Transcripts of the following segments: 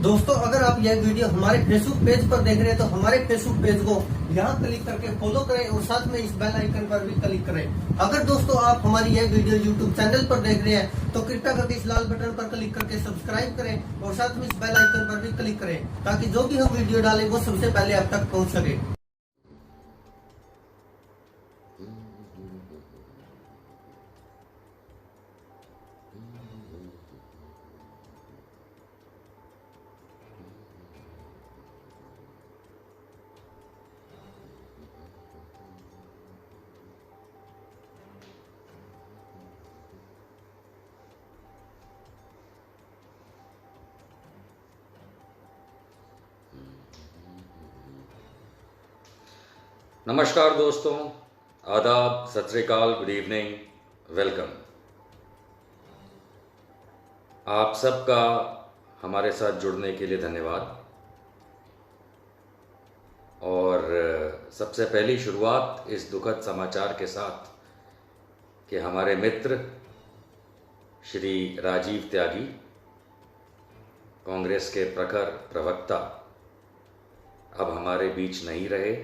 दोस्तों, अगर आप यह वीडियो हमारे फेसबुक पेज पर देख रहे हैं तो हमारे फेसबुक पेज को यहाँ क्लिक करके फॉलो करें और साथ में इस बेल आइकन पर भी क्लिक करें। अगर दोस्तों आप हमारी यह वीडियो यूट्यूब चैनल पर देख रहे हैं तो कृपया करके इस लाल बटन पर क्लिक करके सब्सक्राइब करें और साथ में इस बेल आइकन पर भी क्लिक करें ताकि जो भी हम वीडियो डालें वो सबसे पहले आप तक पहुँच सके। नमस्कार दोस्तों, आदाब, सत श्री अकाल, गुड इवनिंग, वेलकम। आप सबका हमारे साथ जुड़ने के लिए धन्यवाद। और सबसे पहली शुरुआत इस दुखद समाचार के साथ कि हमारे मित्र श्री राजीव त्यागी, कांग्रेस के प्रखर प्रवक्ता, अब हमारे बीच नहीं रहे।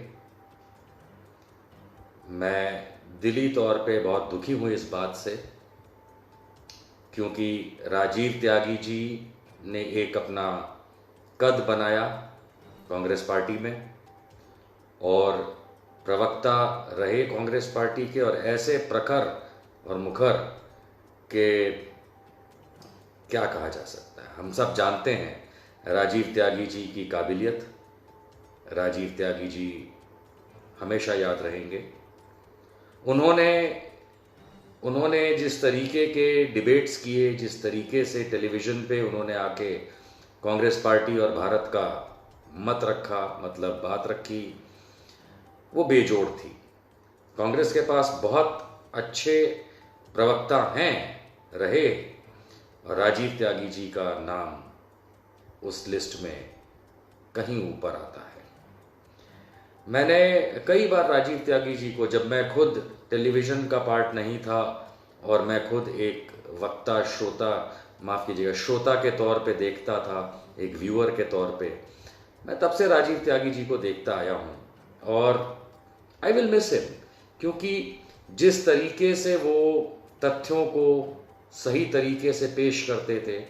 मैं दिली तौर पे बहुत दुखी हूँ इस बात से, क्योंकि राजीव त्यागी जी ने एक अपना कद बनाया कांग्रेस पार्टी में और प्रवक्ता रहे कांग्रेस पार्टी के, और ऐसे प्रखर और मुखर के क्या कहा जा सकता है। हम सब जानते हैं राजीव त्यागी जी की काबिलियत। राजीव त्यागी जी हमेशा याद रहेंगे। उन्होंने जिस तरीके के डिबेट्स किए, जिस तरीके से टेलीविज़न पे उन्होंने आके कांग्रेस पार्टी और भारत का मत रखा, मतलब बात रखी, वो बेजोड़ थी। कांग्रेस के पास बहुत अच्छे प्रवक्ता हैं रहे और राजीव त्यागी जी का नाम उस लिस्ट में कहीं ऊपर आता है। मैंने कई बार राजीव त्यागी जी को, जब मैं खुद टेलीविज़न का पार्ट नहीं था और मैं खुद एक वक्ता, श्रोता, माफ़ कीजिएगा, श्रोता के तौर पे देखता था, एक व्यूअर के तौर पे, मैं तब से राजीव त्यागी जी को देखता आया हूँ और आई विल मिस हिम, क्योंकि जिस तरीके से वो तथ्यों को सही तरीके से पेश करते थे,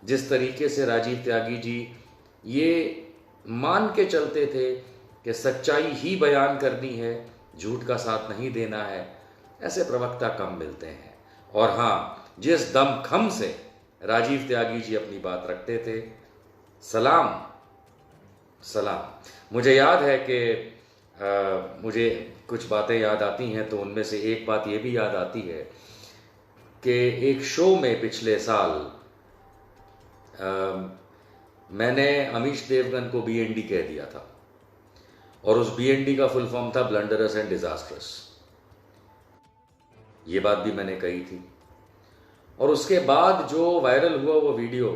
जिस तरीके से राजीव त्यागी जी ये मान के चलते थे कि सच्चाई ही बयान करनी है, झूठ का साथ नहीं देना है, ऐसे प्रवक्ता कम मिलते हैं। और हाँ, जिस दमखम से राजीव त्यागी जी अपनी बात रखते थे, सलाम सलाम। मुझे याद है कि मुझे कुछ बातें याद आती हैं, तो उनमें से एक बात ये भी याद आती है कि एक शो में पिछले साल मैंने अमीश देवगन को BND कह दिया था और उस BND का फुल फॉर्म था ब्लंडरस एंड डिजास्ट्रस। ये बात भी मैंने कही थी और उसके बाद जो वायरल हुआ वो वीडियो,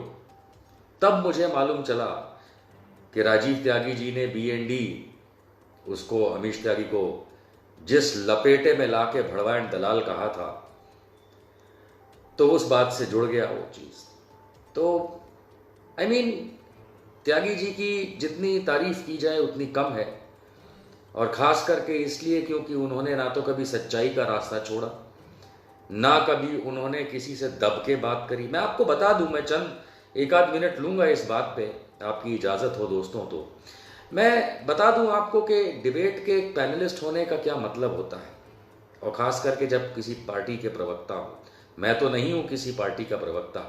तब मुझे मालूम चला कि राजीव त्यागी जी ने BND उसको, अमीश त्यागी को, जिस लपेटे में लाके भड़वा एंड दलाल कहा था, तो उस बात से जुड़ गया वो चीज़। तो त्यागी जी की जितनी तारीफ की जाए उतनी कम है, और ख़ास करके इसलिए क्योंकि उन्होंने ना तो कभी सच्चाई का रास्ता छोड़ा, ना कभी उन्होंने किसी से दब के बात करी। मैं आपको बता दूं, मैं चंद एक आध मिनट लूँगा इस बात पे, आपकी इजाज़त हो दोस्तों, तो मैं बता दूं आपको कि डिबेट के एक पैनलिस्ट होने का क्या मतलब होता है, और ख़ास करके जब किसी पार्टी के प्रवक्ता हो। मैं तो नहीं हूँ किसी पार्टी का प्रवक्ता,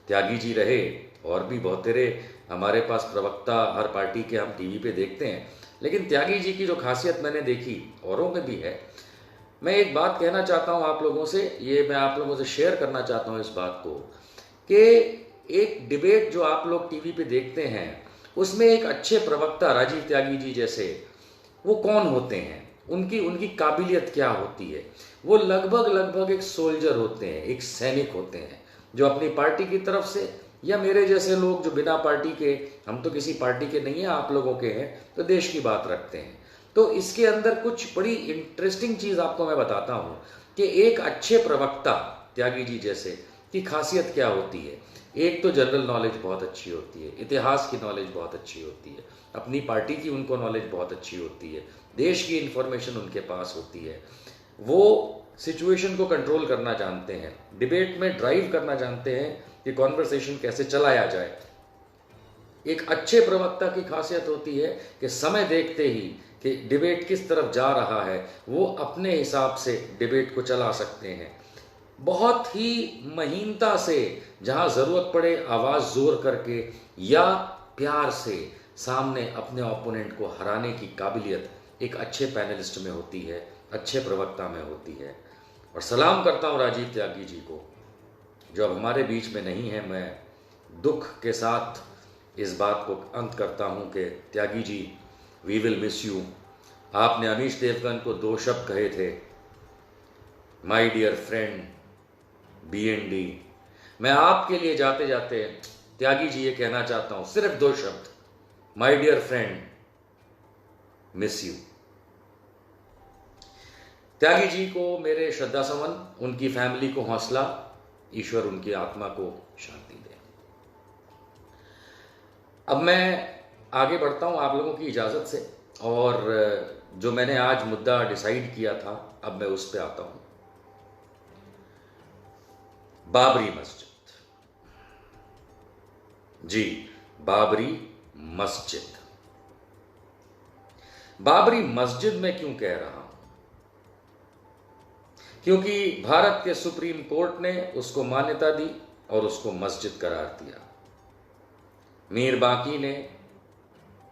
त्यागी जी रहे और भी बहुत तेरे हमारे पास प्रवक्ता हर पार्टी के हम TV पे देखते हैं, लेकिन त्यागी जी की जो खासियत मैंने देखी औरों में भी है। मैं एक बात कहना चाहता हूँ आप लोगों से, ये मैं आप लोगों से शेयर करना चाहता हूँ इस बात को, कि एक डिबेट जो आप लोग TV पे देखते हैं, उसमें एक अच्छे प्रवक्ता राजीव त्यागी जी जैसे, वो कौन होते हैं, उनकी काबिलियत क्या होती है। वो लगभग एक सोल्जर होते हैं, एक सैनिक होते हैं, जो अपनी पार्टी की तरफ से, या मेरे जैसे लोग जो बिना पार्टी के, हम तो किसी पार्टी के नहीं हैं, आप लोगों के हैं, तो देश की बात रखते हैं। तो इसके अंदर कुछ बड़ी इंटरेस्टिंग चीज़ आपको मैं बताता हूँ कि एक अच्छे प्रवक्ता त्यागी जी जैसे की खासियत क्या होती है। एक तो जनरल नॉलेज बहुत अच्छी होती है, इतिहास की नॉलेज बहुत अच्छी होती है, अपनी पार्टी की उनको नॉलेज बहुत अच्छी होती है, देश की इन्फॉर्मेशन उनके पास होती है, वो सिचुएशन को कंट्रोल करना जानते हैं, डिबेट में ड्राइव करना जानते हैं कि कॉन्वर्सेशन कैसे चलाया जाए। एक अच्छे प्रवक्ता की खासियत होती है कि समय देखते ही कि डिबेट किस तरफ जा रहा है वो अपने हिसाब से डिबेट को चला सकते हैं। बहुत ही महीनता से, जहां जरूरत पड़े आवाज जोर करके या प्यार से सामने अपने ओपोनेंट को हराने की काबिलियत एक अच्छे पैनलिस्ट में होती है, अच्छे प्रवक्ता में होती है। और सलाम करता हूं राजीव त्यागी जी को, जो अब हमारे बीच में नहीं है। मैं दुख के साथ इस बात को अंत करता हूं कि Tyagi ji, we will miss you. आपने अमीश देवगन को 2 शब्द कहे थे, माय डियर फ्रेंड BND। मैं आपके लिए जाते जाते त्यागी जी ये कहना चाहता हूं, सिर्फ 2 शब्द, my dear friend, miss you. Tyagi ji को मेरे श्रद्धा सुमन, उनकी फैमिली को हौसला, ईश्वर उनकी आत्मा को शांति दे। अब मैं आगे बढ़ता हूं आप लोगों की इजाजत से, और जो मैंने आज मुद्दा डिसाइड किया था अब मैं उस पर आता हूं। बाबरी मस्जिद, जी बाबरी मस्जिद। बाबरी मस्जिद मैं क्यों कह रहा हूं? क्योंकि भारत के सुप्रीम कोर्ट ने उसको मान्यता दी और उसको मस्जिद करार दिया। मीर बाकी ने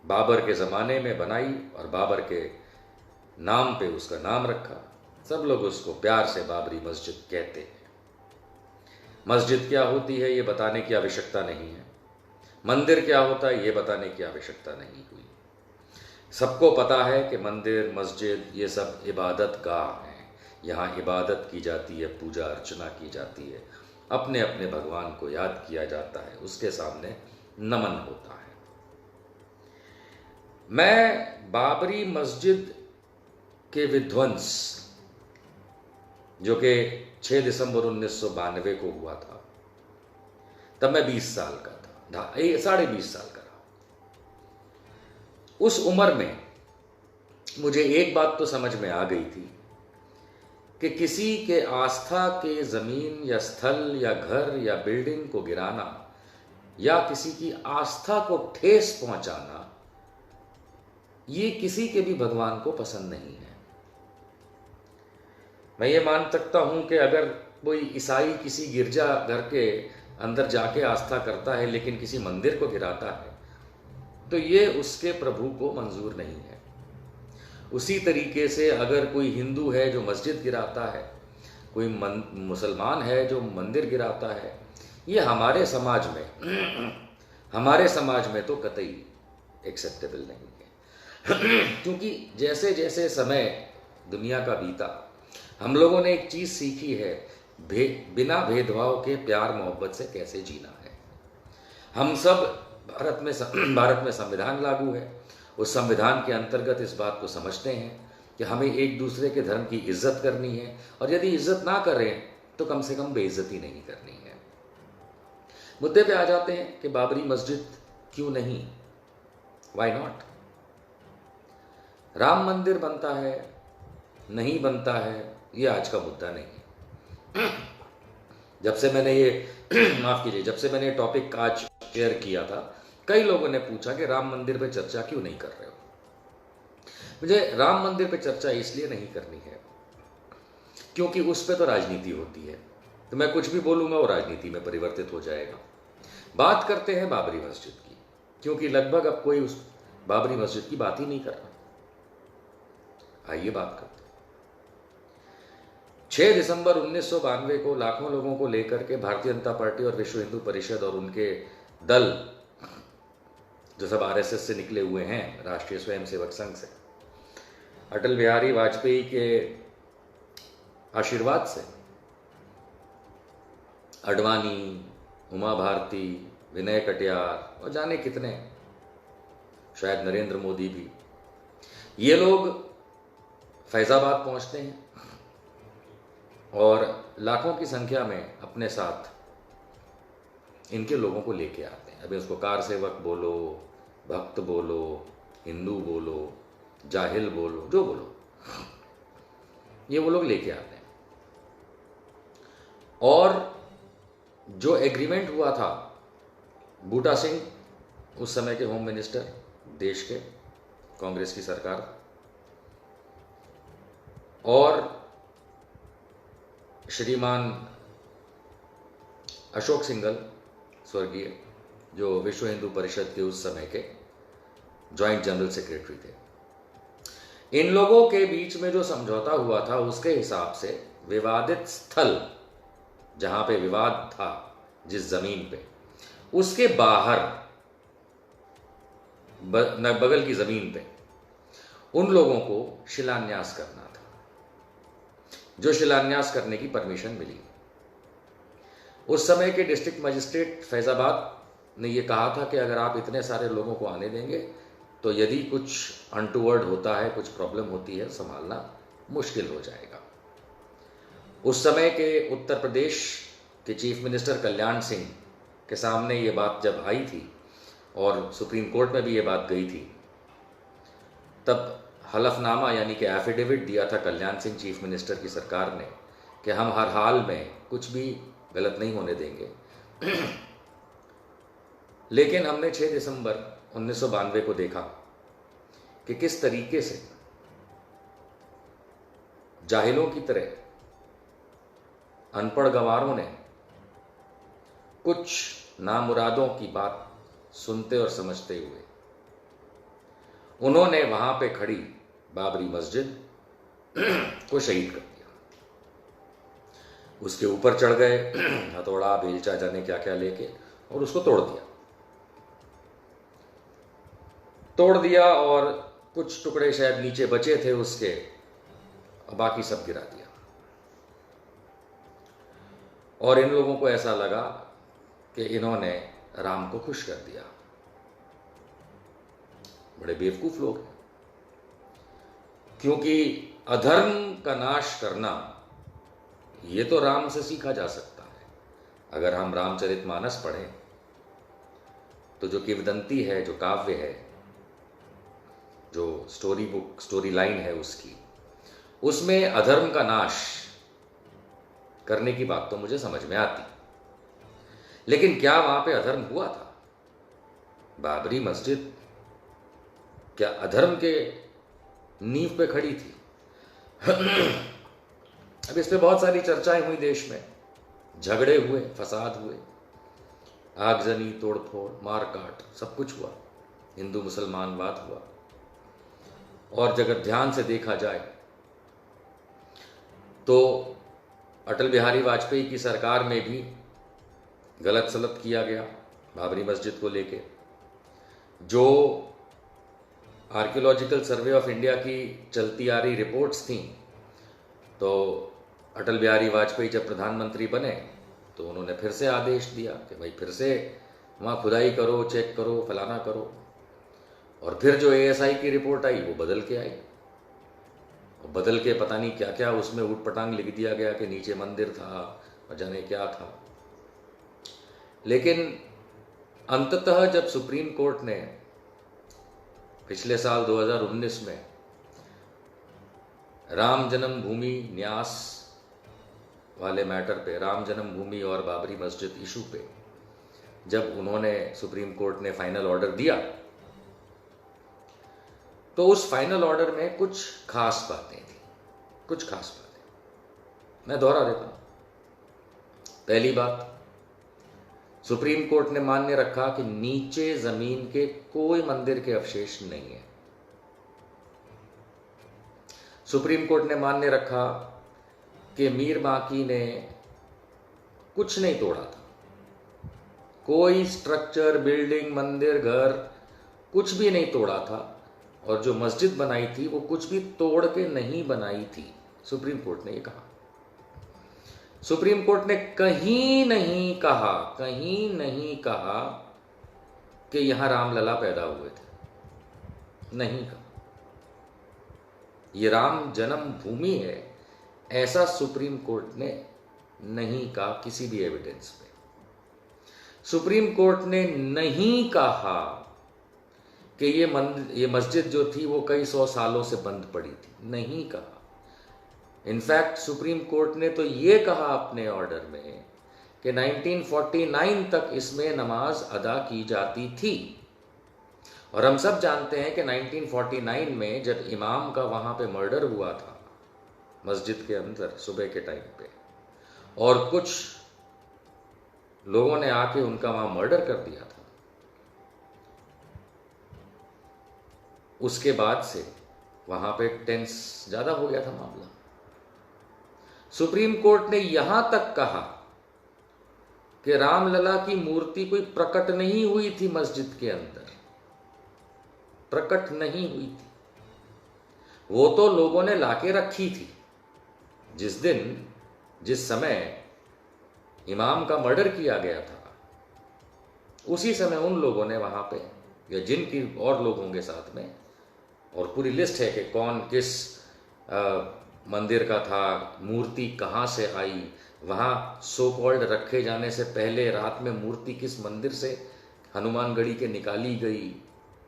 बाबर के ज़माने में बनाई और बाबर के नाम पे उसका नाम रखा। सब लोग उसको प्यार से बाबरी मस्जिद कहते हैं। मस्जिद क्या होती है ये बताने की आवश्यकता नहीं है, मंदिर क्या होता है ये बताने की आवश्यकता नहीं हुई। सबको पता है कि मंदिर, मस्जिद ये सब इबादत गाह हैं। यहाँ इबादत की जाती है, पूजा अर्चना की जाती है, अपने अपने भगवान को याद किया जाता है, उसके सामने नमन होता है। मैं बाबरी मस्जिद के विध्वंस, जो कि 6 दिसंबर 1992 को हुआ था, तब मैं 20 साल का था, 20.5 साल का रहा। उस उम्र में मुझे एक बात तो समझ में आ गई थी कि किसी के आस्था के जमीन या स्थल या घर या बिल्डिंग को गिराना या किसी की आस्था को ठेस पहुंचाना, ये किसी के भी भगवान को पसंद नहीं है। मैं ये मान सकता हूं कि अगर कोई ईसाई किसी गिरजा घर के अंदर जाके आस्था करता है लेकिन किसी मंदिर को गिराता है तो ये उसके प्रभु को मंजूर नहीं है। उसी तरीके से अगर कोई हिंदू है जो मस्जिद गिराता है, कोई मुसलमान है जो मंदिर गिराता है, ये हमारे समाज में तो कतई एक्सेप्टेबल नहीं है। क्योंकि जैसे जैसे समय दुनिया का बीता, हम लोगों ने एक चीज सीखी है, बिना भेदभाव के प्यार मोहब्बत से कैसे जीना है। हम सब भारत में संविधान लागू है, उस संविधान के अंतर्गत इस बात को समझते हैं कि हमें एक दूसरे के धर्म की इज्जत करनी है, और यदि इज्जत ना करें तो कम से कम बेइज्जती नहीं करनी है। मुद्दे पे आ जाते हैं कि बाबरी मस्जिद क्यों नहीं, वाई नॉट। राम मंदिर बनता है नहीं बनता है ये आज का मुद्दा नहीं है। जब से मैंने ये माफ कीजिए, जब से मैंने टॉपिक आज शेयर किया था, कई लोगों ने पूछा कि राम मंदिर पे चर्चा क्यों नहीं कर रहे हो। मुझे राम मंदिर पे चर्चा इसलिए नहीं करनी है क्योंकि उस पे तो राजनीति होती है, तो मैं कुछ भी बोलूंगा वो राजनीति में परिवर्तित हो जाएगा। बात करते हैं बाबरी मस्जिद की, क्योंकि लगभग अब कोई उस बाबरी मस्जिद की बात ही नहीं कर रहा। आइए बात करते हैं। 6 दिसंबर 1992 को लाखों लोगों को लेकर के भारतीय जनता पार्टी और विश्व हिंदू परिषद और उनके दल, जो सब RSS से निकले हुए हैं, राष्ट्रीय स्वयंसेवक संघ से, अटल बिहारी वाजपेयी के आशीर्वाद से, अडवाणी, उमा भारती, विनय कटियार और जाने कितने, शायद नरेंद्र मोदी भी, ये लोग फैजाबाद पहुंचते हैं और लाखों की संख्या में अपने साथ इनके लोगों को लेके आते हैं। अभी उसको कार सेवक बोलो, भक्त बोलो, हिंदू बोलो, जाहिल बोलो, जो बोलो, ये वो लोग लेके आते हैं। और जो एग्रीमेंट हुआ था, बूटा सिंह उस समय के होम मिनिस्टर देश के, कांग्रेस की सरकार, और श्रीमान अशोक सिंघल स्वर्गीय, जो विश्व हिंदू परिषद के उस समय के जॉइंट जनरल सेक्रेटरी थे, इन लोगों के बीच में जो समझौता हुआ था उसके हिसाब से विवादित स्थल, जहां पे विवाद था जिस जमीन पे, उसके बाहर बगल की जमीन पे उन लोगों को शिलान्यास करना था, जो शिलान्यास करने की परमिशन मिली। उस समय के डिस्ट्रिक्ट मजिस्ट्रेट फैजाबाद ने यह कहा था कि अगर आप इतने सारे लोगों को आने देंगे तो यदि कुछ अनटूवर्ड होता है, कुछ प्रॉब्लम होती है, संभालना मुश्किल हो जाएगा। उस समय के उत्तर प्रदेश के चीफ मिनिस्टर कल्याण सिंह के सामने ये बात जब आई थी और सुप्रीम कोर्ट में भी ये बात गई थी, तब हलफनामा यानी कि एफिडेविट दिया था कल्याण सिंह चीफ मिनिस्टर की सरकार ने कि हम हर हाल में कुछ भी गलत नहीं होने देंगे। लेकिन हमने 6 दिसंबर 1992 को देखा कि किस तरीके से जाहिलों की तरह अनपढ़ गंवारों ने कुछ नामुरादों की बात सुनते और समझते हुए उन्होंने वहां पे खड़ी बाबरी मस्जिद को शहीद कर दिया। उसके ऊपर चढ़ गए, हथौड़ा बेलचा जाने क्या क्या लेके, और उसको तोड़ दिया और कुछ टुकड़े शायद नीचे बचे थे उसके, बाकी सब गिरा दिया। और इन लोगों को ऐसा लगा कि इन्होंने राम को खुश कर दिया। बड़े बेवकूफ लोग हैं, क्योंकि अधर्म का नाश करना ये तो राम से सीखा जा सकता है। अगर हम रामचरितमानस पढ़ें तो जो किंवदंती है, जो काव्य है, जो स्टोरी लाइन है उसकी, उसमें अधर्म का नाश करने की बात तो मुझे समझ में आती। लेकिन क्या वहां पे अधर्म हुआ था? बाबरी मस्जिद क्या अधर्म के नींव पे खड़ी थी? अब इस पे बहुत सारी चर्चाएं हुई, देश में झगड़े हुए, फसाद हुए, आगजनी, तोड़फोड़, मारकाट, सब कुछ हुआ, हिंदू मुसलमानवाद हुआ। और अगर ध्यान से देखा जाए तो अटल बिहारी वाजपेयी की सरकार में भी गलत सलत किया गया बाबरी मस्जिद को लेके। जो आर्कियोलॉजिकल सर्वे ऑफ इंडिया की चलती आ रही रिपोर्ट्स थी, तो अटल बिहारी वाजपेयी जब प्रधानमंत्री बने तो उन्होंने फिर से आदेश दिया कि भाई फिर से वहाँ खुदाई करो, चेक करो, फलाना करो। और फिर जो एएसआई की रिपोर्ट आई वो बदल के आई, और बदल के पता नहीं क्या क्या उसमें ऊटपटांग लिख दिया गया कि नीचे मंदिर था और जाने क्या था। लेकिन अंततः जब सुप्रीम कोर्ट ने पिछले साल 2019 में राम जन्मभूमि न्यास वाले मैटर पे, राम जन्मभूमि और बाबरी मस्जिद इशू पे, जब उन्होंने सुप्रीम कोर्ट ने फाइनल ऑर्डर दिया, तो उस फाइनल ऑर्डर में कुछ खास बातें थी, कुछ खास बातें मैं दोहरा देता हूं। पहली बात, सुप्रीम कोर्ट ने मान्य रखा कि नीचे जमीन के कोई मंदिर के अवशेष नहीं है। सुप्रीम कोर्ट ने मान्य रखा कि मीर बाकी ने कुछ नहीं तोड़ा था, कोई स्ट्रक्चर, बिल्डिंग, मंदिर, घर कुछ भी नहीं तोड़ा था, और जो मस्जिद बनाई थी वो कुछ भी तोड़ के नहीं बनाई थी। सुप्रीम कोर्ट ने ये कहा। सुप्रीम कोर्ट ने कहीं नहीं कहा कि यहां रामलला पैदा हुए थे, नहीं कहा। ये राम जन्मभूमि है, ऐसा सुप्रीम कोर्ट ने नहीं कहा किसी भी एविडेंस पे। सुप्रीम कोर्ट ने नहीं कहा कि ये मस्जिद जो थी वो कई 100 सालों से बंद पड़ी थी, नहीं कहा। इनफैक्ट सुप्रीम कोर्ट ने तो ये कहा अपने ऑर्डर में कि 1949 तक इसमें नमाज अदा की जाती थी। और हम सब जानते हैं कि 1949 में जब इमाम का वहां पे मर्डर हुआ था मस्जिद के अंदर सुबह के टाइम पे, और कुछ लोगों ने आके उनका वहां मर्डर कर दिया था, उसके बाद से वहां पे टेंस ज्यादा हो गया था मामला। सुप्रीम कोर्ट ने यहां तक कहा कि रामलला की मूर्ति कोई प्रकट नहीं हुई थी मस्जिद के अंदर, प्रकट नहीं हुई थी, वो तो लोगों ने लाके रखी थी। जिस समय इमाम का मर्डर किया गया था, उसी समय उन लोगों ने वहां पे, या जिनकी और लोग होंगे साथ में, और पूरी लिस्ट है कि कौन किस मंदिर का था, मूर्ति कहाँ से आई, वहाँ सो कॉल्ड रखे जाने से पहले रात में मूर्ति किस मंदिर से हनुमानगढ़ी के निकाली गई,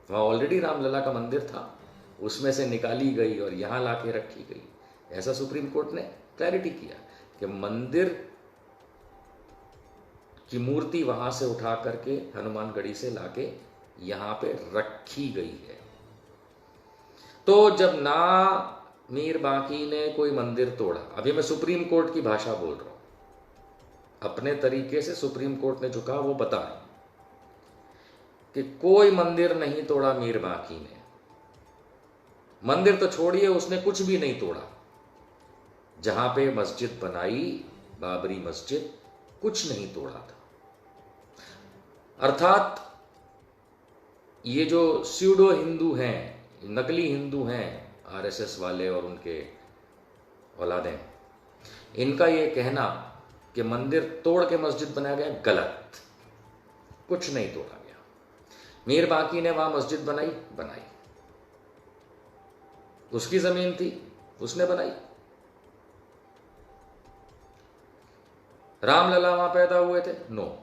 वहाँ ऑलरेडी रामलला का मंदिर था, उसमें से निकाली गई और यहाँ ला के रखी गई। ऐसा सुप्रीम कोर्ट ने क्लैरिटी किया कि मंदिर की मूर्ति वहाँ से उठा करके हनुमानगढ़ी से लाके यहाँ पे रखी गई है। तो जब ना मीर बांकी ने कोई मंदिर तोड़ा, अभी मैं सुप्रीम कोर्ट की भाषा बोल रहा हूं, अपने तरीके से सुप्रीम कोर्ट ने जो कहा वो बता रहा कि कोई मंदिर नहीं तोड़ा मीर बांकी ने। मंदिर तो छोड़िए, उसने कुछ भी नहीं तोड़ा। जहां पे मस्जिद बनाई, बाबरी मस्जिद, कुछ नहीं तोड़ा था। अर्थात ये जो स्यूडो हिंदू हैं, नकली हिंदू हैं, आरएसएस वाले और उनके औलादें, इनका ये कहना कि मंदिर तोड़ के मस्जिद बनाया गया, गलत। कुछ नहीं तोड़ा गया। मीर बांकी ने वहां मस्जिद बनाई, उसकी जमीन थी, उसने बनाई। रामलला वहां पैदा हुए थे, नो,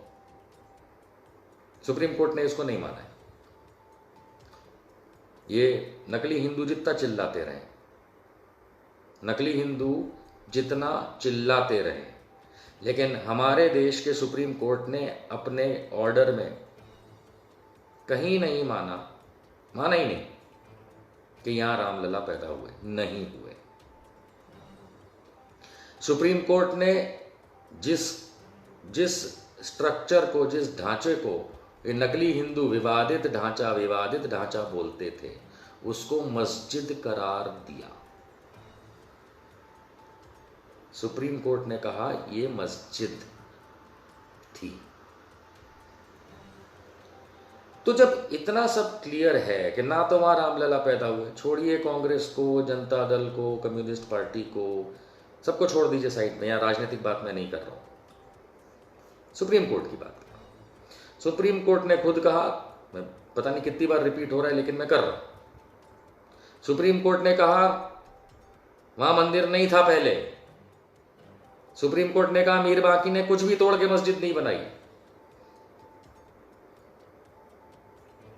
सुप्रीम कोर्ट ने इसको नहीं माना है। ये नकली हिंदू जितना चिल्लाते रहे, नकली हिंदू जितना चिल्लाते रहे, लेकिन हमारे देश के सुप्रीम कोर्ट ने अपने ऑर्डर में कहीं नहीं माना ही नहीं कि यहां रामलला पैदा हुए, नहीं हुए। सुप्रीम कोर्ट ने जिस स्ट्रक्चर को, जिस ढांचे को ये नकली हिंदू विवादित ढांचा बोलते थे, उसको मस्जिद करार दिया। सुप्रीम कोर्ट ने कहा ये मस्जिद थी। तो जब इतना सब क्लियर है कि ना तो वहां रामलला पैदा हुए, छोड़िए कांग्रेस को, जनता दल को, कम्युनिस्ट पार्टी को, सबको छोड़ दीजिए साइड में, यहां राजनीतिक बात मैं नहीं कर रहा हूं, सुप्रीम कोर्ट की बात कर रहा हूं। सुप्रीम कोर्ट ने खुद कहा, मैं पता नहीं कितनी बार रिपीट हो रहा है लेकिन मैं कर रहा हूं, सुप्रीम कोर्ट ने कहा वहां मंदिर नहीं था पहले। सुप्रीम कोर्ट ने कहा मीर बांकी ने कुछ भी तोड़ के मस्जिद नहीं बनाई।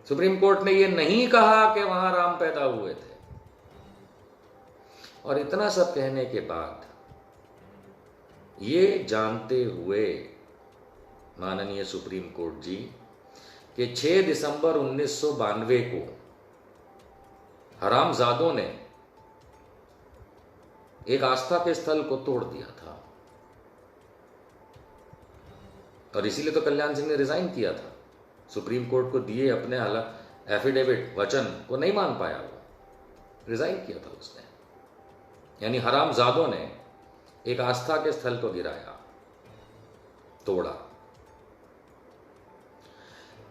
सुप्रीम कोर्ट ने यह नहीं कहा कि वहां राम पैदा हुए थे। और इतना सब कहने के बाद, ये जानते हुए माननीय सुप्रीम कोर्ट जी कि 6 दिसंबर 1992 को हरामजादों ने एक आस्था के स्थल को तोड़ दिया था, और इसीलिए तो कल्याण सिंह ने रिजाइन किया था। सुप्रीम कोर्ट को दिए अपने एफिडेविट, वचन को नहीं मान पाया, वो रिजाइन किया था उसने। यानी हरामजादों ने एक आस्था के स्थल को गिराया, तोड़ा।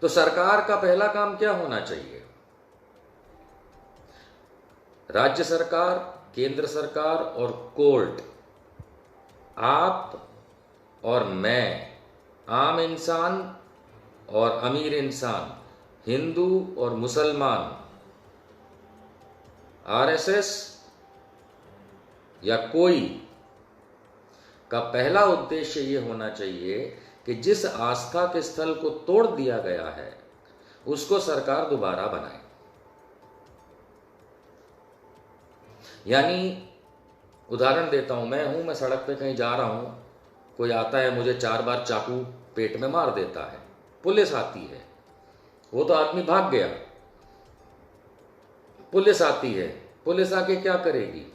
तो सरकार का पहला काम क्या होना चाहिए? राज्य सरकार, केंद्र सरकार और कोर्ट, आप और मैं, आम इंसान और अमीर इंसान, हिंदू और मुसलमान, आरएसएस या कोई का पहला उद्देश्य यह होना चाहिए कि जिस आस्था के स्थल को तोड़ दिया गया है उसको सरकार दोबारा बनाए। यानी उदाहरण देता हूं, मैं सड़क पे कहीं जा रहा हूं, कोई आता है मुझे 4 बार चाकू पेट में मार देता है, पुलिस आती है, वो तो आदमी भाग गया, पुलिस आती है, पुलिस आके क्या करेगी?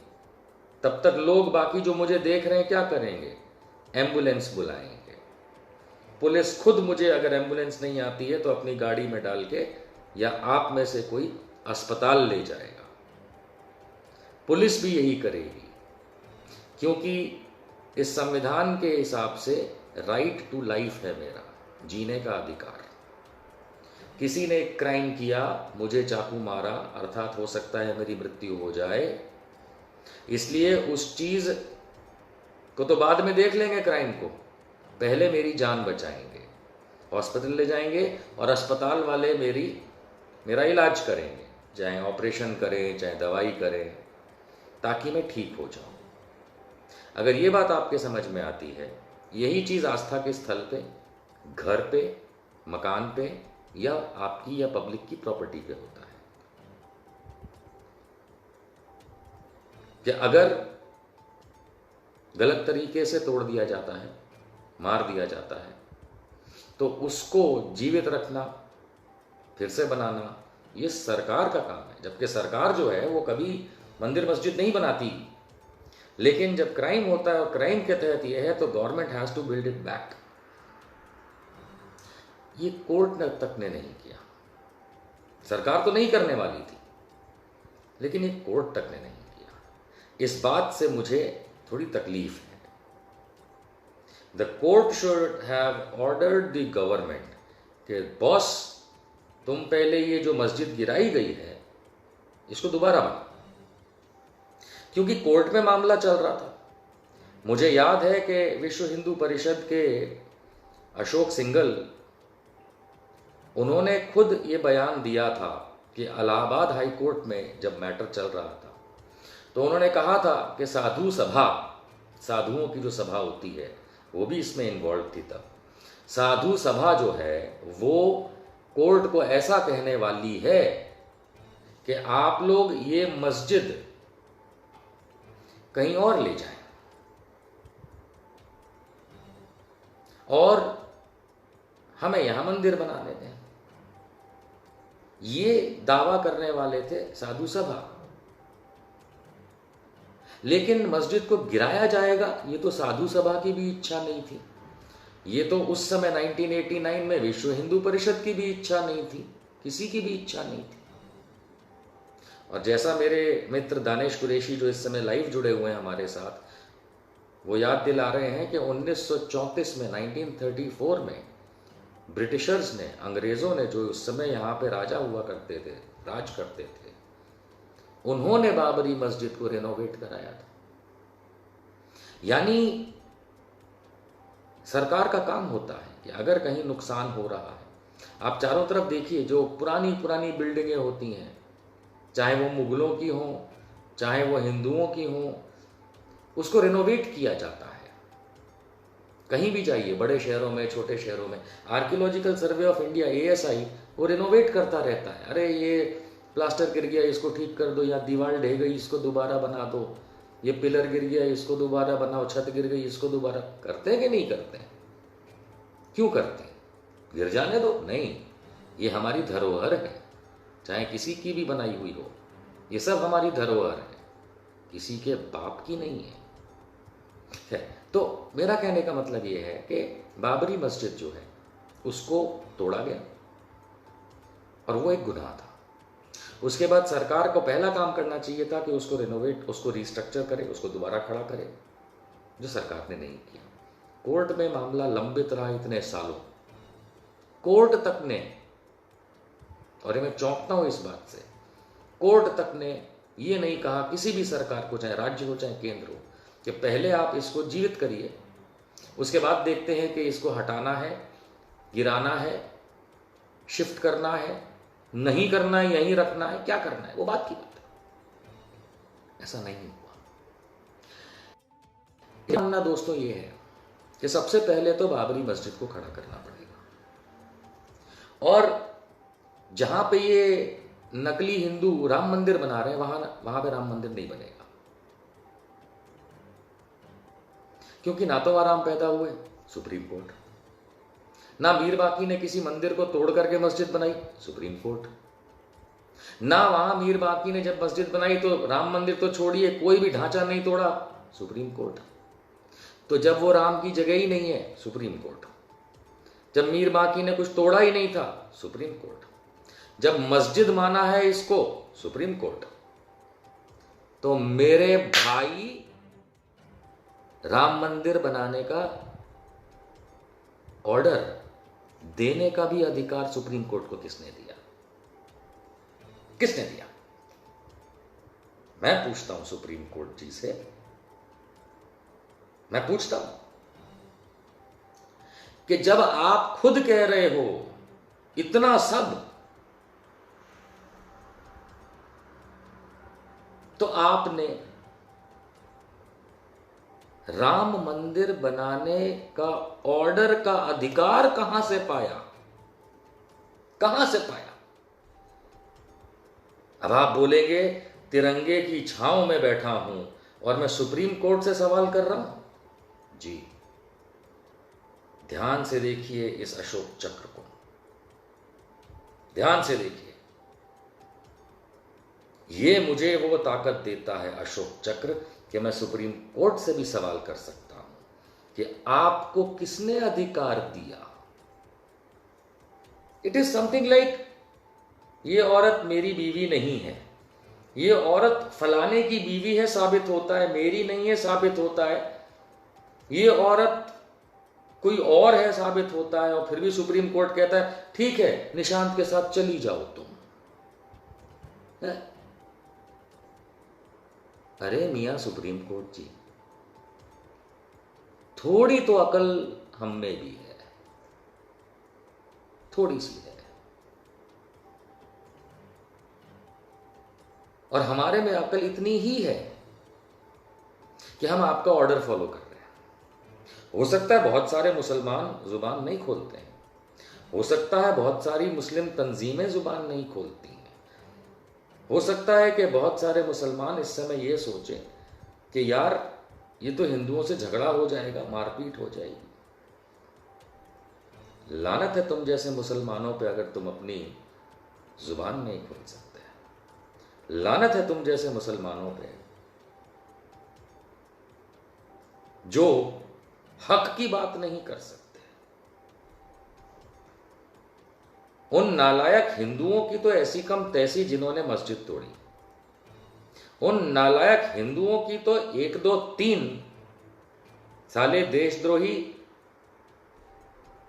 तब तक लोग बाकी जो मुझे देख रहे हैं क्या करेंगे? एम्बुलेंस बुलाएंगे। पुलिस खुद मुझे, अगर एम्बुलेंस नहीं आती है तो अपनी गाड़ी में डाल के या आप में से कोई अस्पताल ले जाएगा। पुलिस भी यही करेगी, क्योंकि इस संविधान के हिसाब से राइट टू लाइफ है मेरा, जीने का अधिकार। किसी ने एक क्राइम किया, मुझे चाकू मारा, अर्थात हो सकता है मेरी मृत्यु हो जाए, इसलिए उस चीज को तो बाद में देख लेंगे, क्राइम को पहले मेरी जान बचाएंगे, हॉस्पिटल ले जाएंगे और अस्पताल वाले मेरा इलाज करेंगे, चाहे ऑपरेशन करें चाहे दवाई करें, ताकि मैं ठीक हो जाऊं। अगर ये बात आपके समझ में आती है, यही चीज आस्था के स्थल पे, घर पे, मकान पे या आपकी या पब्लिक की प्रॉपर्टी पे होता है कि अगर गलत तरीके से तोड़ दिया जाता है, मार दिया जाता है, तो उसको जीवित रखना, फिर से बनाना, ये सरकार का काम है। जबकि सरकार जो है वो कभी मंदिर मस्जिद नहीं बनाती, लेकिन जब क्राइम होता है और क्राइम के तहत ये है तो government has to build it back. ये कोर्ट तक ने नहीं किया, सरकार तो नहीं करने वाली थी, लेकिन ये कोर्ट तक ने नहीं किया। इस बात से मुझे थोड़ी तकलीफ है। The court should have ordered the government कि बॉस, तुम पहले ये जो मस्जिद गिराई गई है इसको दोबारा बना, क्योंकि कोर्ट में मामला चल रहा था। मुझे याद है कि विश्व हिंदू परिषद के अशोक सिंघल, उन्होंने खुद ये बयान दिया था कि इलाहाबाद हाई कोर्ट में जब मैटर चल रहा था तो उन्होंने कहा था कि साधु सभा, साधुओं की जो सभा होती है वो भी इसमें इन्वॉल्व थी। तब साधु सभा जो है वो कोर्ट को ऐसा कहने वाली है कि आप लोग ये मस्जिद कहीं और ले जाएं और हमें यहां मंदिर बनाने दें। ये दावा करने वाले थे साधु सभा। लेकिन मस्जिद को गिराया जाएगा ये तो साधु सभा की भी इच्छा नहीं थी, ये तो उस समय 1989 में विश्व हिंदू परिषद की भी इच्छा नहीं थी, किसी की भी इच्छा नहीं थी। और जैसा मेरे मित्र दानिश कुरैशी जो इस समय लाइव जुड़े हुए हैं हमारे साथ, वो याद दिला रहे हैं कि 1934 में 1934 में ब्रिटिशर्स ने, अंग्रेजों ने, जो उस समय यहाँ पे राजा हुआ करते थे, राज करते थे, उन्होंने बाबरी मस्जिद को रेनोवेट कराया था। यानी सरकार का काम होता है कि अगर कहीं नुकसान हो रहा है, आप चारों तरफ देखिए, जो पुरानी पुरानी बिल्डिंगें होती हैं, चाहे वो मुगलों की हों चाहे वो हिंदुओं की हों, उसको रेनोवेट किया जाता है। कहीं भी जाइए, बड़े शहरों में, छोटे शहरों में, archaeological survey of India ASI वो रेनोवेट करता रहता है। अरे ये प्लास्टर गिर गया, इसको ठीक कर दो, या दीवार ढह गई, इसको दोबारा बना दो, ये पिलर गिर गया, इसको दोबारा बनाओ, छत गिर गई, इसको दोबारा। करते हैं कि नहीं करते हैं? क्यों करते हैं? गिर जाने दो? नहीं, ये हमारी धरोहर है, चाहे किसी की भी बनाई हुई हो, ये सब हमारी धरोहर है, किसी के बाप की नहीं है। तो मेरा कहने का मतलब ये है कि बाबरी मस्जिद जो है उसको तोड़ा गया और वो एक गुनाह था। उसके बाद सरकार को पहला काम करना चाहिए था कि उसको रेनोवेट, उसको रिस्ट्रक्चर करे, उसको दोबारा खड़ा करे, जो सरकार ने नहीं किया। कोर्ट में मामला लंबित रहा इतने सालों, कोर्ट तक ने, और मैं चौंकता हूं इस बात से, कोर्ट तक ने ये नहीं कहा किसी भी सरकार को, चाहे राज्य हो चाहे केंद्र हो, कि पहले आप इसको जीवित करिए, उसके बाद देखते हैं कि इसको हटाना है, गिराना है, शिफ्ट करना है, नहीं करना है, यहीं रखना है, क्या करना है, वो बात की बात है। ऐसा नहीं हुआ। मानना दोस्तों ये है कि सबसे पहले तो बाबरी मस्जिद को खड़ा करना पड़ेगा, और जहां पे ये नकली हिंदू राम मंदिर बना रहे हैं वहां पे राम मंदिर नहीं बनेगा, क्योंकि ना तो वहां राम पैदा हुए, सुप्रीम कोर्ट, ना मीर बाकी ने किसी मंदिर को तोड़ करके मस्जिद बनाई, सुप्रीम कोर्ट, ना वहां मीर बाकी ने जब मस्जिद बनाई तो राम मंदिर तो छोड़िए कोई भी ढांचा नहीं तोड़ा, सुप्रीम कोर्ट। तो जब वो राम की जगह ही नहीं है, सुप्रीम कोर्ट। जब मीर बाकी ने कुछ तोड़ा ही नहीं था, सुप्रीम कोर्ट। जब मस्जिद माना है इसको, सुप्रीम कोर्ट। तो मेरे भाई राम मंदिर बनाने का ऑर्डर देने का भी अधिकार सुप्रीम कोर्ट को किसने दिया? किसने दिया? मैं पूछता हूं सुप्रीम कोर्ट जी से, मैं पूछता हूं कि जब आप खुद कह रहे हो इतना सब, तो आपने राम मंदिर बनाने का ऑर्डर का अधिकार कहां से पाया? कहां से पाया? अब आप बोलेंगे तिरंगे की छांव में बैठा हूं और मैं सुप्रीम कोर्ट से सवाल कर रहा हूं। जी, ध्यान से देखिए इस अशोक चक्र को, ध्यान से देखिए। ये मुझे वो ताकत देता है अशोक चक्र कि मैं सुप्रीम कोर्ट से भी सवाल कर सकता हूं कि आपको किसने अधिकार दिया। इट इज समथिंग लाइक ये औरत मेरी बीवी नहीं है, ये औरत फलाने की बीवी है साबित होता है, मेरी नहीं है साबित होता है, ये औरत कोई और है साबित होता है, और फिर भी सुप्रीम कोर्ट कहता है ठीक है निशांत के साथ चली जाओ तुम। अरे मियां सुप्रीम कोर्ट जी, थोड़ी तो अकल हम में भी है, थोड़ी सी है, और हमारे में अकल इतनी ही है कि हम आपका ऑर्डर फॉलो कर रहे हैं। हो सकता है बहुत सारे मुसलमान जुबान नहीं खोलते हैं, हो सकता है बहुत सारी मुस्लिम तंजीमें जुबान नहीं खोलती हैं, हो सकता है कि बहुत सारे मुसलमान इस समय ये सोचें कि यार ये तो हिंदुओं से झगड़ा हो जाएगा, मारपीट हो जाएगी। लानत है तुम जैसे मुसलमानों पे अगर तुम अपनी जुबान नहीं खोल सकते। लानत है तुम जैसे मुसलमानों पे जो हक की बात नहीं कर सकते। उन नालायक हिंदुओं की तो ऐसी कम तैसी जिन्होंने मस्जिद तोड़ी, उन नालायक हिंदुओं की तो 1 2 3 साले देशद्रोही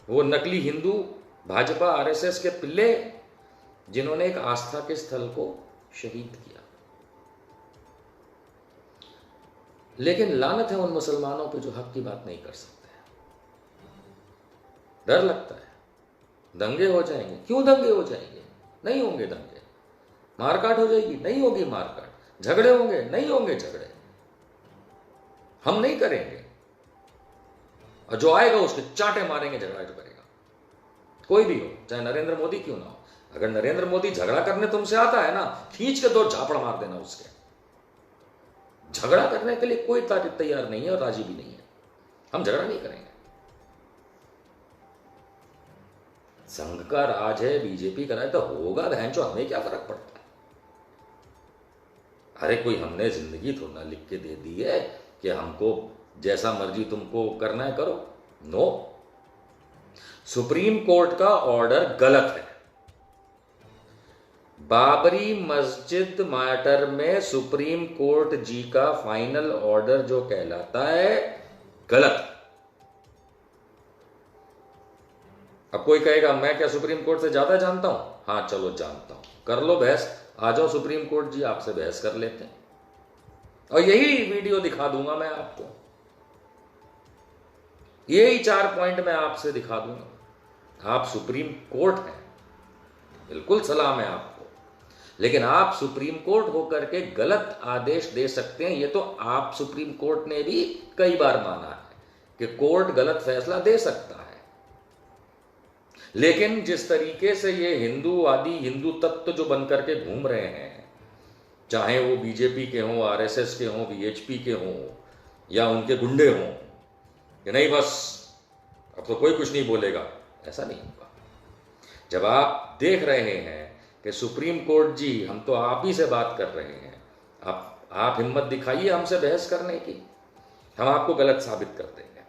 वो नकली हिंदू भाजपा आरएसएस के पिल्ले जिन्होंने एक आस्था के स्थल को शहीद किया। लेकिन लानत है उन मुसलमानों पे जो हक की बात नहीं कर सकते। डर लगता है दंगे हो जाएंगे। क्यों दंगे हो जाएंगे? नहीं होंगे दंगे। मारकाट हो जाएगी? नहीं होगी मारकाट। झगड़े होंगे? नहीं होंगे झगड़े। हम नहीं करेंगे, और जो आएगा उसके चांटे मारेंगे, झगड़ा जो करेगा कोई भी हो, चाहे नरेंद्र मोदी क्यों ना हो। अगर नरेंद्र मोदी झगड़ा करने तुमसे आता है ना, खींच के 2 झापड़ मार देना उसके। झगड़ा करने के लिए कोई तैयार नहीं है और राजी भी नहीं है। हम झगड़ा नहीं करेंगे। संघ का राज है, बीजेपी कराए तो होगा, बहनचोद हमें क्या फर्क पड़ता है। अरे कोई हमने जिंदगी थोड़ा ना लिख के दे दी है कि हमको जैसा मर्जी तुमको करना है करो। नो, सुप्रीम कोर्ट का ऑर्डर गलत है। बाबरी मस्जिद मैटर में सुप्रीम कोर्ट जी का फाइनल ऑर्डर जो कहलाता है गलत है। अब कोई कहेगा मैं क्या सुप्रीम कोर्ट से ज्यादा जानता हूं? हाँ चलो जानता हूं, कर लो बहस, आ जाओ सुप्रीम कोर्ट जी, आपसे बहस कर लेते हैं। और यही वीडियो दिखा दूंगा मैं आपको, यही 4 पॉइंट मैं आपसे दिखा दूंगा। आप सुप्रीम कोर्ट हैं, बिल्कुल सलाम है आपको, लेकिन आप सुप्रीम कोर्ट होकर के गलत आदेश दे सकते हैं। ये तो आप सुप्रीम कोर्ट ने भी कई बार माना है कि कोर्ट गलत फैसला दे सकता है, लेकिन जिस तरीके से ये हिंदूवादी हिंदू तत्व जो बनकर के घूम रहे हैं, चाहे वो बीजेपी के हों, आरएसएस के हों, वीएचपी के हों या उनके गुंडे हों, कि नहीं बस अब तो कोई कुछ नहीं बोलेगा, ऐसा नहीं होगा। जब आप देख रहे हैं कि सुप्रीम कोर्ट जी, हम तो आप ही से बात कर रहे हैं, आप हिम्मत दिखाइए हमसे बहस करने की, हम आपको गलत साबित कर देंगे।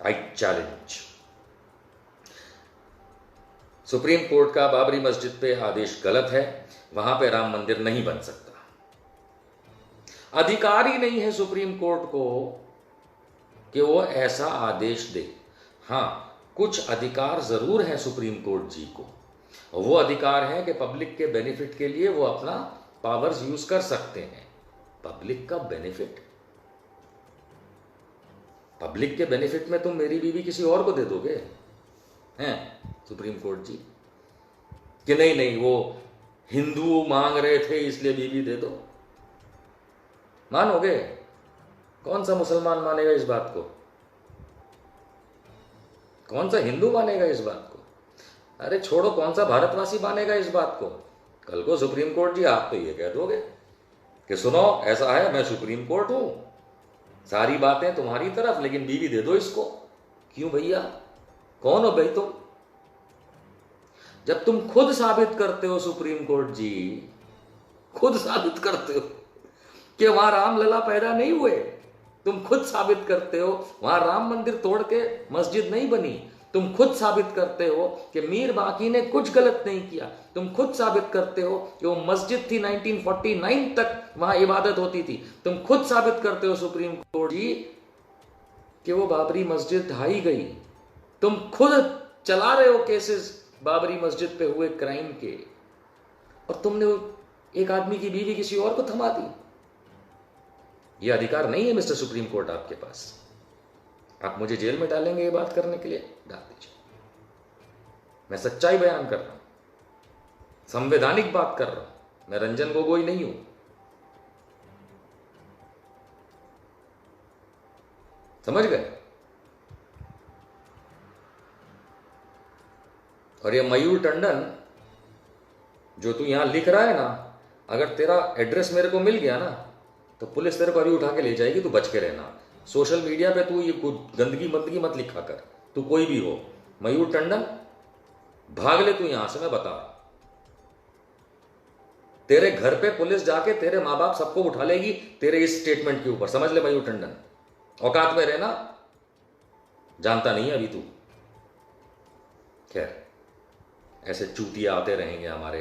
I challenge. सुप्रीम कोर्ट का बाबरी मस्जिद पे आदेश गलत है, वहां पे राम मंदिर नहीं बन सकता। अधिकार ही नहीं है सुप्रीम कोर्ट को कि वो ऐसा आदेश दे। हां, कुछ अधिकार जरूर है सुप्रीम कोर्ट जी को, वो अधिकार है कि पब्लिक के बेनिफिट के लिए वो अपना पावर्स यूज कर सकते हैं। पब्लिक का बेनिफिट, पब्लिक के बेनिफिट में तुम मेरी बीवी किसी और को दे दोगे हैं सुप्रीम कोर्ट जी, कि नहीं नहीं वो हिंदू मांग रहे थे इसलिए बीवी दे दो? मानोगे? कौन सा मुसलमान मानेगा इस बात को? कौन सा हिंदू मानेगा इस बात को? अरे छोड़ो, कौन सा भारतवासी मानेगा इस बात को? कल को सुप्रीम कोर्ट जी आप तो ये कह दोगे कि सुनो ऐसा है, मैं सुप्रीम कोर्ट हूं, सारी बातें तुम्हारी तरफ, लेकिन बीवी दे दो इसको। क्यों भैया? कौन हो भाई तुम? जब तुम खुद साबित करते हो, सुप्रीम कोर्ट जी खुद साबित करते हो कि वहां रामलला पैदा नहीं हुए, तुम खुद साबित करते हो वहां राम मंदिर तोड़ के मस्जिद नहीं बनी, तुम खुद साबित करते हो कि मीर बाकी ने कुछ गलत नहीं किया, तुम खुद साबित करते हो कि वो मस्जिद थी 1949 तक वहां इबादत होती थी, तुम खुद साबित करते हो सुप्रीम कोर्ट जी कि वो बाबरी मस्जिद ढाई गई, तुम खुद चला रहे हो केसेस बाबरी मस्जिद पे हुए क्राइम के, और तुमने एक आदमी की बीवी किसी और को थमा दी। ये अधिकार नहीं है मिस्टर सुप्रीम कोर्ट आपके पास। आप मुझे जेल में डालेंगे ये बात करने के लिए? डाल दीजिए। मैं सच्चाई बयान कर रहा हूं, संवैधानिक बात कर रहा हूं, मैं रंजन गोगोई नहीं हूं। समझ गए? और ये मयूर टंडन जो तू यहां लिख रहा है ना, अगर तेरा एड्रेस मेरे को मिल गया ना तो पुलिस तेरे को अभी उठा के ले जाएगी, तू बच के रहना। सोशल मीडिया पे तू ये गंदगी मत लिखा कर, तू कोई भी हो। मयूर टंडन भाग ले तू यहां से, मैं बता रहा। तेरे घर पे पुलिस जाके तेरे माँ बाप सबको उठा लेगी तेरे इस स्टेटमेंट के ऊपर, समझ ले मयूर टंडन। औकात में रहना, जानता नहीं है अभी तू। खैर, ऐसे चूतिया आते रहेंगे हमारे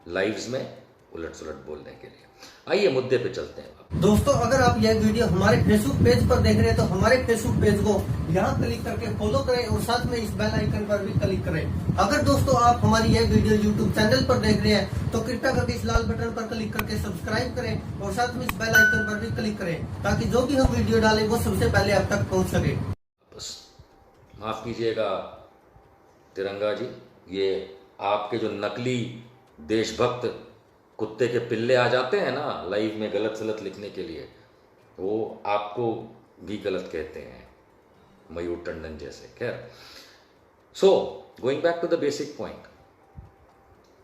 लाइव्स में उलट सुलट बोलने के लिए। आइए मुद्दे पे चलते हैं। दोस्तों, अगर आप यह वीडियो हमारे फेसबुक पेज पर देख रहे हैं तो हमारे फेसबुक पेज को यहाँ क्लिक करके फॉलो करें और साथ में इस बेल आइकन पर भी क्लिक करें। अगर दोस्तों आप हमारी यह वीडियो यूट्यूब चैनल पर देख रहे हैं तो कृपया करके इस लाल बटन पर क्लिक करके सब्सक्राइब करें और साथ में इस बेल आइकन पर भी क्लिक करें, ताकि जो भी हम वीडियो डालें वो सबसे पहले आप तक पहुँच सके। बस माफ कीजिएगा तिरंगा जी, ये आपके जो नकली देशभक्त कुत्ते के पिल्ले आ जाते हैं ना लाइव में गलत सलत लिखने के लिए, वो आपको भी गलत कहते हैं, मयूर टंडन जैसे। खैर, so going back to the basic point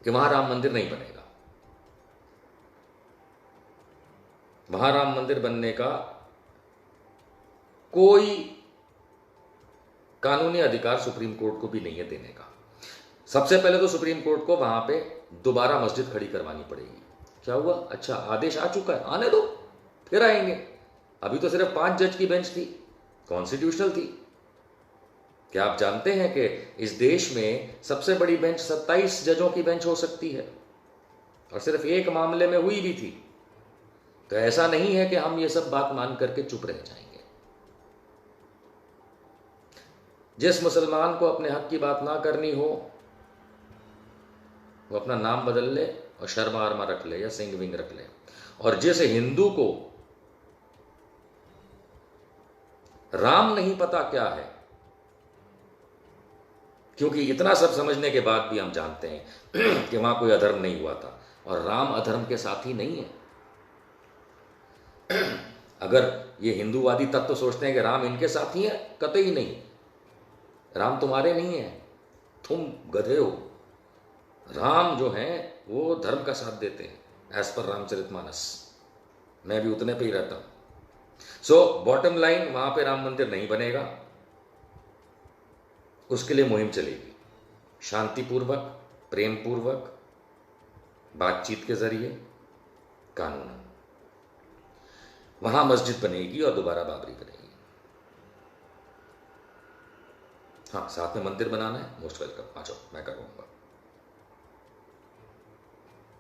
कि वहां राम मंदिर नहीं बनेगा। वहां राम मंदिर बनने का कोई कानूनी अधिकार सुप्रीम कोर्ट को भी नहीं है देने का। सबसे पहले तो सुप्रीम कोर्ट को वहां पे दोबारा मस्जिद खड़ी करवानी पड़ेगी। क्या हुआ? अच्छा, आदेश आ चुका है, आने दो, फिर आएंगे। अभी तो सिर्फ 5 जज की बेंच थी, कॉन्स्टिट्यूशनल थी। क्या आप जानते हैं कि इस देश में सबसे बड़ी बेंच 27 जजों की बेंच हो सकती है, और सिर्फ एक मामले में हुई भी थी। तो ऐसा नहीं है कि हम ये सब बात मान करके चुप रह जाएंगे। जिस मुसलमान को अपने हक की बात ना करनी हो वो अपना नाम बदल ले और शर्मा आर्मा रख ले या सिंह विंग रख ले, और जिस हिंदू को राम नहीं पता क्या है, क्योंकि इतना सब समझने के बाद भी हम जानते हैं कि वहां कोई अधर्म नहीं हुआ था, और राम अधर्म के साथी नहीं है। अगर ये हिंदूवादी तत्व तो सोचते हैं कि राम इनके साथ ही है, कतई नहीं। राम तुम्हारे नहीं है, तुम गधे हो। राम जो हैं वो धर्म का साथ देते हैं एज पर रामचरितमानस। मैं भी उतने पे ही रहता हूं। सो बॉटम लाइन, वहां पे राम मंदिर नहीं बनेगा। उसके लिए मुहिम चलेगी, शांतिपूर्वक, प्रेम पूर्वक, बातचीत के जरिए, कानूनन। वहां मस्जिद बनेगी और दोबारा बाबरी बनेगी। हाँ, साथ में मंदिर बनाना है, मोस्ट वेलकम, आ जाओ, मैं करवाऊंगा।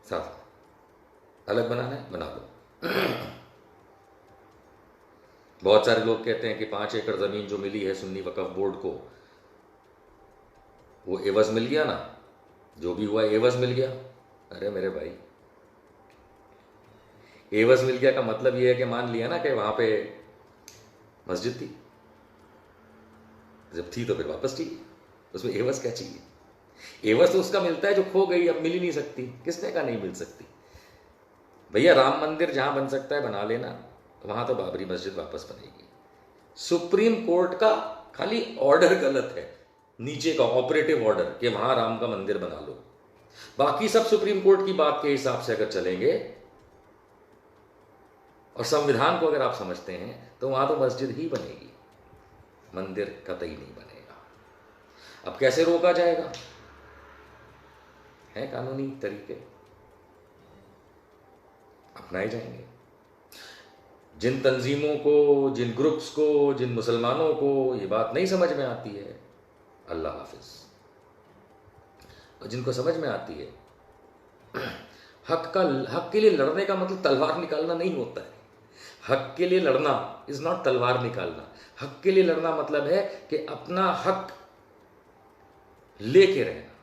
साथ अलग बनाना है, बना लो। बहुत सारे लोग कहते हैं कि 5 एकड़ जमीन जो मिली है सुन्नी वक्फ बोर्ड को, वो एवज मिल गया ना, जो भी हुआ एवज मिल गया। अरे मेरे भाई, एवज मिल गया का मतलब ये है कि मान लिया ना कि वहां पे मस्जिद थी, जब थी तो फिर वापस चाहिए, उसमें एवज क्या चाहिए? एवज तो उसका मिलता है जो खो गई, अब मिल ही नहीं सकती। किसने कहा नहीं मिल सकती? भैया राम मंदिर जहां बन सकता है बना लेना, वहां तो बाबरी मस्जिद वापस बनेगी। सुप्रीम कोर्ट का खाली ऑर्डर गलत है, नीचे का ऑपरेटिव ऑर्डर कि वहां राम का मंदिर बना लो। बाकी सब सुप्रीम कोर्ट की बात के हिसाब से अगर चलेंगे और संविधान को अगर आप समझते हैं तो वहां तो मस्जिद ही बनेगी, मंदिर कतई नहीं बनेगा। अब कैसे रोका जाएगा? है कानूनी तरीके, अपनाए जाएंगे। जिन तंजीमों को, जिन ग्रुप्स को, जिन मुसलमानों को ये बात नहीं समझ में आती है, अल्लाह हाफिज। और जिनको समझ में आती है, हक के लिए लड़ने का मतलब तलवार निकालना नहीं होता है। हक के लिए लड़ना इज नॉट तलवार निकालना। हक के लिए लड़ना मतलब है कि अपना हक लेके रहना,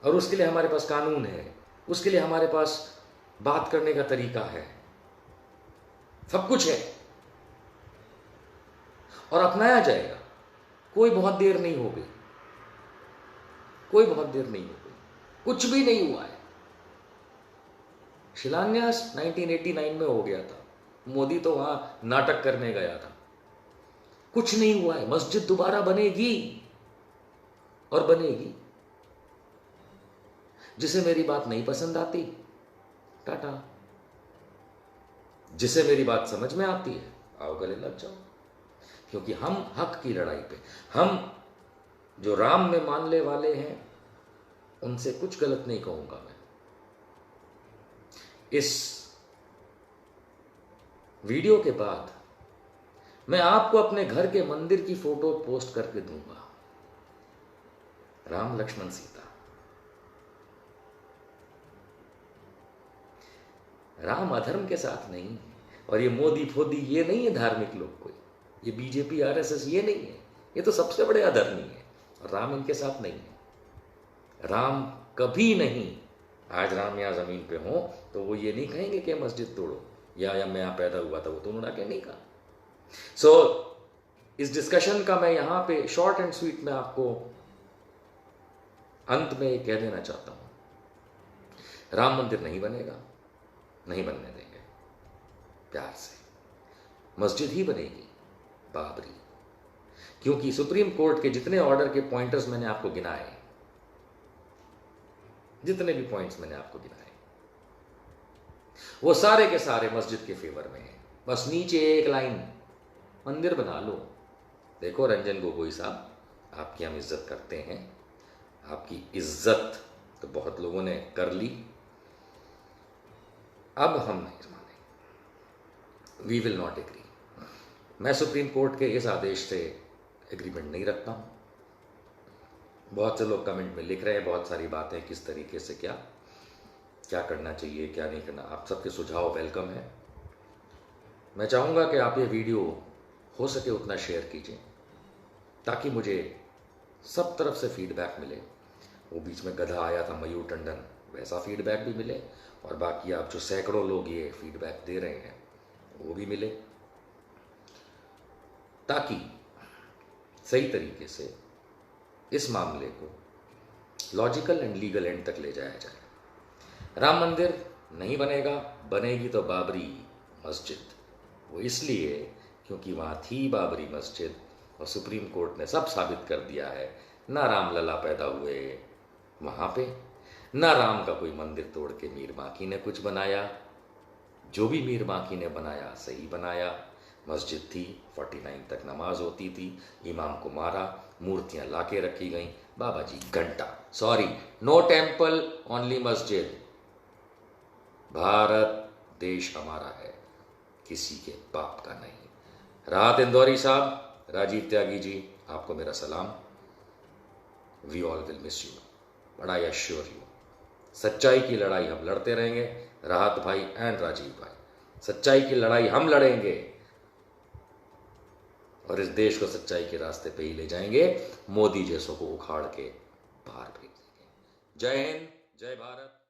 और उसके लिए हमारे पास कानून है, उसके लिए हमारे पास बात करने का तरीका है, सब कुछ है, और अपनाया जाएगा। कोई बहुत देर नहीं हो गई, कोई बहुत देर नहीं हो गई, कुछ भी नहीं हुआ है। शिलान्यास 1989 में हो गया था, मोदी तो वहां नाटक करने गया था। कुछ नहीं हुआ है। मस्जिद दोबारा बनेगी और बनेगी। जिसे मेरी बात नहीं पसंद आती, टाटा। जिसे मेरी बात समझ में आती है, आओ गले लग जाओ। क्योंकि हम हक की लड़ाई पे, हम जो राम में मानने वाले हैं, उनसे कुछ गलत नहीं कहूंगा मैं। इस वीडियो के बाद मैं आपको अपने घर के मंदिर की फोटो पोस्ट करके दूंगा, राम लक्ष्मण सीता। राम अधर्म के साथ नहीं, और ये मोदी फोदी ये नहीं है धार्मिक लोग, कोई ये बीजेपी आरएसएस ये नहीं है, ये तो सबसे बड़े अधर्मी है। राम इनके साथ नहीं है। राम कभी नहीं, आज राम यहां जमीन पे हो तो वो ये नहीं कहेंगे कि मस्जिद तोड़ो, या मैं यहां पैदा हुआ था, वो तो उन्होंने आके नहीं कहा। सो इस डिस्कशन का मैं यहां पे शॉर्ट एंड स्वीट में आपको अंत में कह देना चाहता हूं, राम मंदिर नहीं बनेगा, नहीं बनने देंगे। प्यार से मस्जिद ही बनेगी, बाबरी। क्योंकि सुप्रीम कोर्ट के जितने ऑर्डर के पॉइंटर्स मैंने आपको गिनाए, जितने भी पॉइंट्स मैंने आपको गिनाए, वो सारे के सारे मस्जिद के फेवर में हैं। बस नीचे एक लाइन, मंदिर बना लो। देखो रंजन गोगोई साहब, आपकी हम इज्जत करते हैं, आपकी इज्जत तो बहुत लोगों ने कर ली, अब हम नहीं मानेंगे। We will not agree. मैं सुप्रीम कोर्ट के इस आदेश से एग्रीमेंट नहीं रखता हूं। बहुत से लोग कमेंट में लिख रहे हैं बहुत सारी बातें, किस तरीके से क्या करना चाहिए, क्या नहीं करना। आप सबके सुझाव वेलकम है। मैं चाहूँगा कि आप ये वीडियो हो सके उतना शेयर कीजिए, ताकि मुझे सब तरफ से फीडबैक मिले। वो बीच में गधा आया था मयूर टंडन, वैसा फीडबैक भी मिले, और बाकी आप जो सैकड़ों लोग ये फीडबैक दे रहे हैं वो भी मिले, ताकि सही तरीके से इस मामले को लॉजिकल एंड लीगल एंड तक ले जाया जाए। राम मंदिर नहीं बनेगा, बनेगी तो बाबरी मस्जिद। वो इसलिए क्योंकि वहाँ थी बाबरी मस्जिद और सुप्रीम कोर्ट ने सब साबित कर दिया है, ना रामलला पैदा हुए वहाँ पे, ना राम का कोई मंदिर तोड़ के मीर बांकी ने कुछ बनाया। जो भी मीर बांकी ने बनाया सही बनाया। मस्जिद थी, 49 तक नमाज होती थी, इमाम को मारा, मूर्तियां लाके रखी गई, बाबा जी घंटा, सॉरी नो टेम्पल ओनली मस्जिद। भारत देश हमारा है, किसी के बाप का नहीं। राहत इंदौरी साहब, राजीव त्यागी जी, आपको मेरा सलाम। We all will miss you, but I assure you सच्चाई की लड़ाई हम लड़ते रहेंगे। राहत भाई एंड राजीव भाई, सच्चाई की लड़ाई हम लड़ेंगे और इस देश को सच्चाई के रास्ते पे ही ले जाएंगे। मोदी जैसों को उखाड़ के बाहर भेज देंगे। जय हिंद, जय भारत।